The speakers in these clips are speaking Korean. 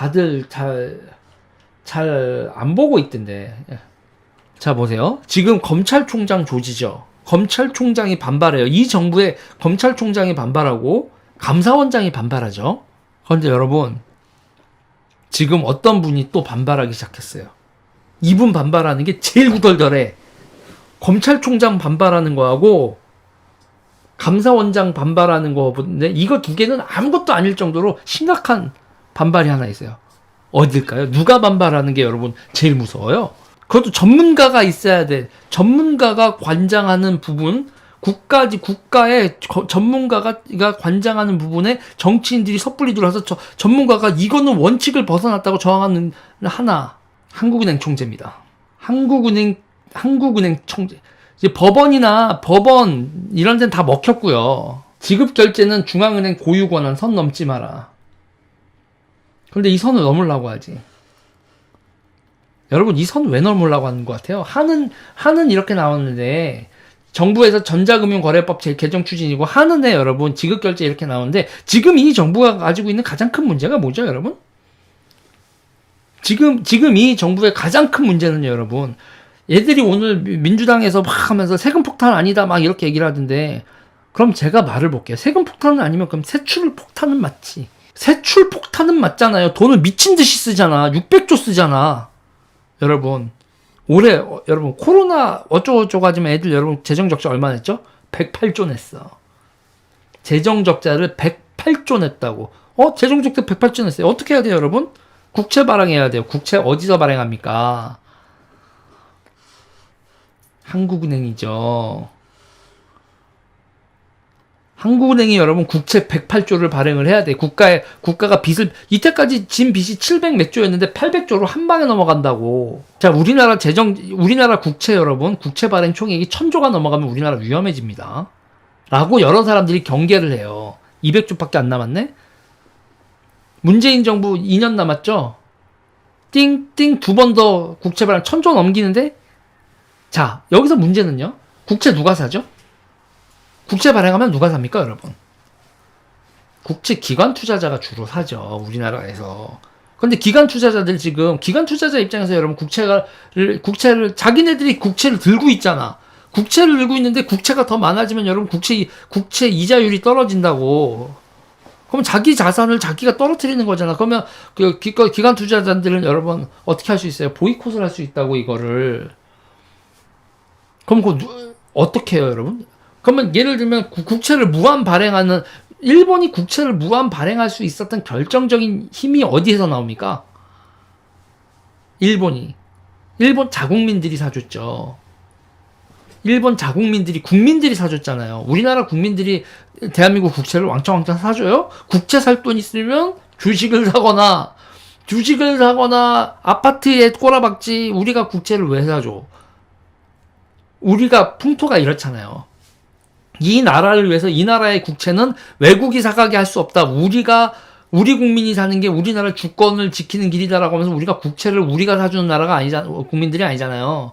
다들 잘 안 보고 있던데. 자, 보세요. 지금 검찰총장 조지죠. 검찰총장이 반발해요. 이 정부에 검찰총장이 반발하고 감사원장이 반발하죠. 그런데 여러분, 지금 어떤 분이 또 반발하기 시작했어요. 이분 반발하는 게 제일 구덜덜해. 검찰총장 반발하는 거하고 감사원장 반발하는 거인데 이거 두 개는 아무것도 아닐 정도로 심각한 반발이 하나 있어요. 어딜까요? 누가 반발하는 게 여러분 제일 무서워요? 그것도 전문가가 있어야 돼. 전문가가 관장하는 부분, 국가의 전문가가 관장하는 부분에 정치인들이 섣불리 들어와서 전문가가 이거는 원칙을 벗어났다고 저항하는 하나. 한국은행 총재입니다. 한국은행 총재. 이제 법원 이런 데는 다 먹혔고요. 지급 결제는 중앙은행 고유 권한 선 넘지 마라. 그런데 이 선을 넘으려고 하지. 여러분, 이 선 왜 넘으려고 하는 것 같아요? 한은 이렇게 나오는데, 정부에서 전자금융거래법 개정 추진이고, 한은에 여러분, 지급결제 이렇게 나오는데, 지금 이 정부가 가지고 있는 가장 큰 문제가 뭐죠, 여러분? 지금 이 정부의 가장 큰 문제는 여러분, 얘들이 오늘 민주당에서 막 하면서 세금 폭탄 아니다, 막 이렇게 얘기를 하던데, 그럼 제가 말을 볼게요. 세금 폭탄은 아니면 그럼 세출 폭탄은 맞지. 세출 폭탄은 맞잖아요. 돈을 미친 듯이 쓰잖아. 600조 쓰잖아. 여러분, 올해 여러분 코로나 어쩌고저쩌고 하지만 애들 여러분 재정적자 얼마 냈죠? 108조 냈어. 재정적자를 108조 냈다고. 재정적자 108조 냈어요. 어떻게 해야 돼요, 여러분? 국채 발행해야 돼요. 국채 어디서 발행합니까? 한국은행이죠. 한국은행이 여러분 국채 108조를 발행을 해야 돼. 국가가 빚을, 이때까지 진 빚이 700 몇 조였는데 800조로 한 방에 넘어간다고. 자, 우리나라 국채 여러분, 국채 발행 총액이 1000조가 넘어가면 우리나라 위험해집니다. 라고 여러 사람들이 경계를 해요. 200조밖에 안 남았네? 문재인 정부 2년 남았죠? 띵띵 두 번 더 국채 발행 1000조 넘기는데? 자, 여기서 문제는요. 국채 누가 사죠? 국채 발행하면 누가 삽니까, 여러분? 국채 기관 투자자가 주로 사죠, 우리나라에서. 근데 기관 투자자 입장에서 여러분 국채를 자기네들이 국채를 들고 있잖아. 국채를 들고 있는데 국채가 더 많아지면 여러분 국채 이자율이 떨어진다고. 그럼 자기 자산을 자기가 떨어뜨리는 거잖아. 그러면 그 기관 투자자들은 여러분 어떻게 할 수 있어요? 보이콧을 할 수 있다고, 이거를. 그럼 어떻게 해요, 여러분? 그러면 예를 들면 국채를 무한 발행하는, 일본이 국채를 무한 발행할 수 있었던 결정적인 힘이 어디에서 나옵니까? 일본 자국민들이 사줬죠. 국민들이 사줬잖아요. 우리나라 국민들이 대한민국 국채를 왕창 사줘요? 국채 살 돈 있으면 주식을 사거나 아파트에 꼬라박지. 우리가 국채를 왜 사줘? 우리가 풍토가 이렇잖아요. 이 나라를 위해서 이 나라의 국채는 외국이 사가게 할 수 없다. 우리 국민이 사는 게 우리나라 주권을 지키는 길이다라고 하면서 우리가 국채를 우리가 사주는 나라가 국민들이 아니잖아요.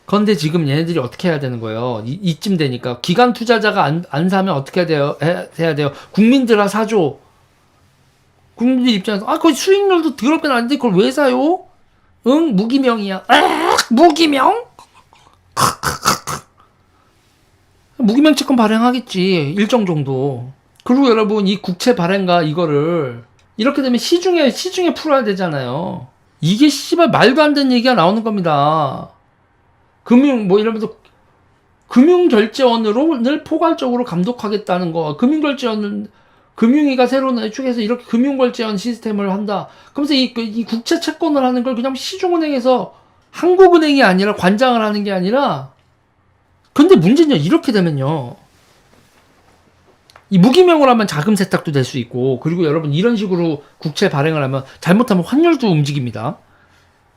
그런데 지금 얘네들이 어떻게 해야 되는 거예요? 이쯤 되니까 기관 투자자가 안 사면 어떻게 해야 돼요? 국민들아 사줘. 국민들 입장에서 그 수익률도 더럽게 나는데 그걸 왜 사요? 응, 무기명이야. 무기명? 무기명 채권 발행하겠지, 일정 정도. 그리고 여러분, 이 국채 발행과 이거를 이렇게 되면 시중에 풀어야 되잖아요. 이게 씨발 말도 안 되는 얘기가 나오는 겁니다. 이러면서 금융결제원을 포괄적으로 감독하겠다는 거. 금융위가 새로 내축해서 이렇게 금융결제원 시스템을 한다. 그러면서 이 국채 채권을 하는 걸 그냥 시중은행에서, 한국은행이 아니라 관장을 하는 게 아니라. 근데 문제는요, 이렇게 되면요, 이 무기명으로 하면 자금 세탁도 될 수 있고, 그리고 여러분 이런 식으로 국채 발행을 하면 잘못하면 환율도 움직입니다.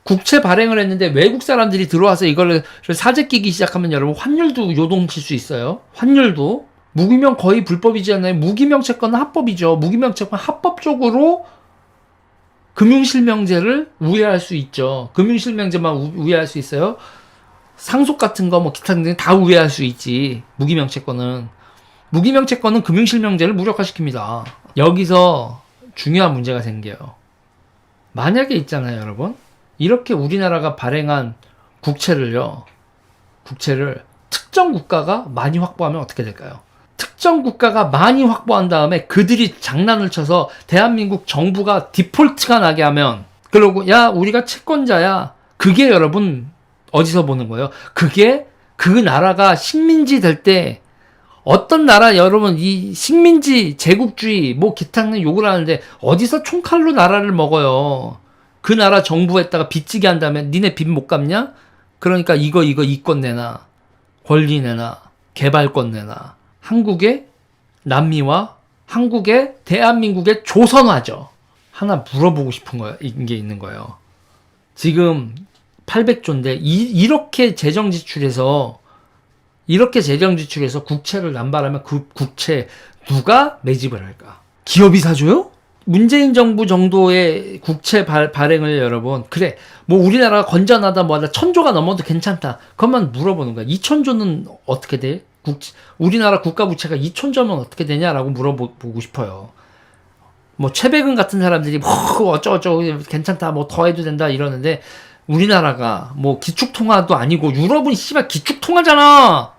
국채 발행을 했는데 외국 사람들이 들어와서 이거를 사재 끼기 시작하면 여러분 환율도 요동칠 수 있어요. 환율도. 무기명 거의 불법이잖아요. 무기명 채권은 합법이죠. 무기명 채권 합법적으로 금융실명제를 우회할 수 있죠. 금융실명제만 우회할 수 있어요. 상속 같은 거 기타 등등 다 우회할 수 있지. 무기명 채권은 금융실명제를 무력화시킵니다. 여기서 중요한 문제가 생겨요. 만약에 있잖아요, 여러분. 이렇게 우리나라가 발행한 국채를 특정 국가가 많이 확보하면 어떻게 될까요? 특정 국가가 많이 확보한 다음에 그들이 장난을 쳐서 대한민국 정부가 디폴트가 나게 하면, 그러고 야 우리가 채권자야. 그게 여러분 어디서 보는 거예요? 그게 그 나라가 식민지 될 때, 어떤 나라 여러분 이 식민지 제국주의 뭐 기타 등등 욕을 하는데 어디서 총칼로 나라를 먹어요? 그 나라 정부에다가 빚지게 한다면 니네 빚 못 갚냐? 그러니까 이거 이권 내놔, 권리 내놔, 개발권 내놔. 한국의 남미와 한국의 대한민국의 조선화죠. 하나 물어보고 싶은 거 게 있는 거예요. 지금 800조인데 이렇게 재정 지출해서 국채를 남발하면 그 국채 누가 매집을 할까? 기업이 사줘요? 문재인 정부 정도의 국채 발행을 여러분, 그래 뭐 우리나라가 건전하다 뭐하다 1000조가 넘어도 괜찮다, 그것만 물어보는 거야. 2000조는 어떻게 돼? 우리나라 국가 부채가 2000조면 어떻게 되냐라고 물어보고 싶어요. 뭐 최백은 같은 사람들이 뭐 어쩌고저쩌고 괜찮다 뭐 더 해도 된다 이러는데, 우리나라가 뭐 기축통화도 아니고, 유럽은 씨발 기축통화잖아.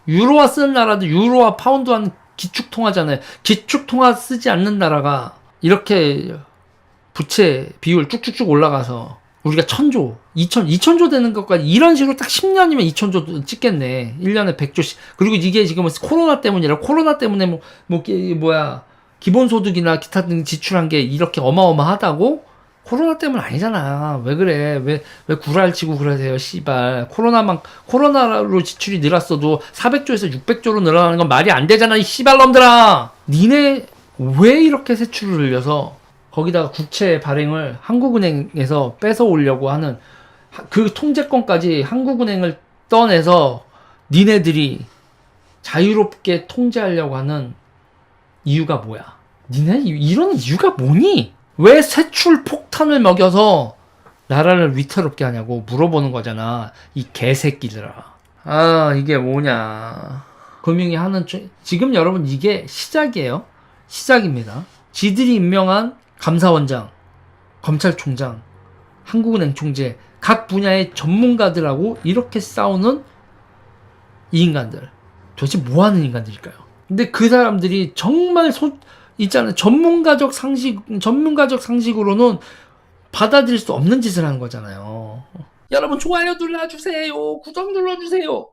유로화 쓰는 나라도 유로화 파운드화는 기축통화잖아요. 기축통화 쓰지 않는 나라가 이렇게 부채 비율 쭉쭉쭉 올라가서 우리가 1000조, 2000조 되는 것까지 이런 식으로 딱 10년이면 2000조 찍겠네. 1년에 100조씩. 그리고 이게 지금 코로나 때문이라, 코로나 때문에 기본소득이나 기타 등 지출한 게 이렇게 어마어마하다고? 코로나 때문 아니잖아. 왜 그래? 왜 구랄치고 그러세요, 씨발. 코로나로 지출이 늘었어도 400조에서 600조로 늘어나는 건 말이 안 되잖아, 이 씨발놈들아! 니네 왜 이렇게 세출을 늘려서 거기다가 국채 발행을 한국은행에서 뺏어오려고 하는, 그 통제권까지 한국은행을 떠내서 니네들이 자유롭게 통제하려고 하는 이유가 뭐야? 니네 이런 이유가 뭐니? 왜 세출 폭탄을 먹여서 나라를 위태롭게 하냐고 물어보는 거잖아, 이 개새끼들아. 아, 이게 뭐냐. 금융위 하는 지금 여러분 이게 시작이에요. 시작입니다. 지들이 임명한 감사원장, 검찰총장, 한국은행 총재, 각 분야의 전문가들하고 이렇게 싸우는 이 인간들, 도대체 뭐 하는 인간들일까요? 근데 그 사람들이 정말 있잖아요. 전문가적 상식으로는 받아들일 수 없는 짓을 하는 거잖아요. 여러분 좋아요 눌러주세요. 구독 눌러주세요.